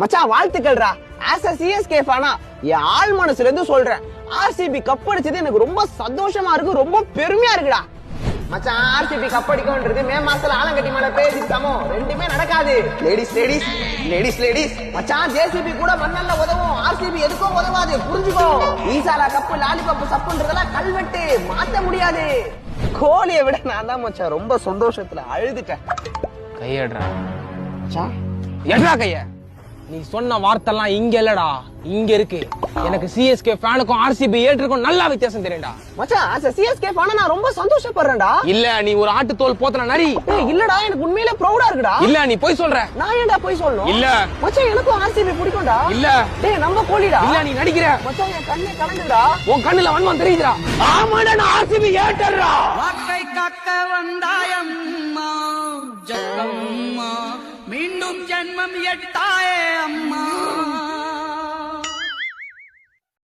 மச்சான் வாழ்த்துக்கள்டா. As a CSK ஃபேனா என் ஆள் மனசுல இருந்து சொல்றேன், ஆர்சிபி கப் அடிச்சது எனக்கு ரொம்ப சந்தோஷமா இருக்கு, ரொம்ப பெருமையா இருக்குடா. மச்சான் ஆர்சிபி கப் அடிக்கும்ன்றது மே மாசத்துல ஆலங்கட்டி மேல பேசி சமம், ரெண்டுமே நடக்காது. லேடிஸ் லேடிஸ் லேடிஸ் லேடிஸ் மச்சான், ஜேசிபி கூட மண்ணல்ல உதவும், ஆர்சிபி எதுக்கும் உதவாது, புரிஞ்சுக்கோ. ஈசாலா கப்பு லாலிபப்பு சப்புன்றதெல்லாம் கல்வெட்டு, மாத்த முடியாது. கோலியை விட நான் தான் மச்சான் ரொம்ப சந்தோஷத்துல அழுதுட்டேன். கையடுறா மச்சான் எட்ரா கைய. நீ சொன்ன வார்த்தைலாம் இங்க இல்லடா, இங்க இருக்கு. எனக்கு சிஎஸ்கே ஃபேனுக்கும் ஆர்சிபி ஏற்றுக்கும் நல்லா வித்தியாசம் தெரியும்டா. மச்சான் as a சிஎஸ்கே ஃபேனா நான் ரொம்ப சந்தோஷப்படுறேன்டா. இல்ல நீ ஒரு ஆட்டு தோல் போத்தன நரி. ஏய் இல்லடா, எனக்கு உண்மையிலே ப்ரௌடா இருக்குடா. இல்ல நீ போய் சொல்ற. நான் ஏன்டா போய் சொல்லணும்? இல்ல மச்சான் எனக்கும் ஆர்சிபி பிடிக்கும்டா. இல்ல டேய் நம்ம கோலிடா. இல்ல நீ நடிக்கிற. மச்சான் என் கண்ணே கலங்குதுடா. உன் கண்ணுல வன்மம் தெரியுதுடா. ஆமாடா நான் ஆர்சிபி ஏற்றறா. வாக்கை காக்க வந்தாயம்மா ஜக்கம்மா, மீண்டும் ஜென்மம் எட்டாயே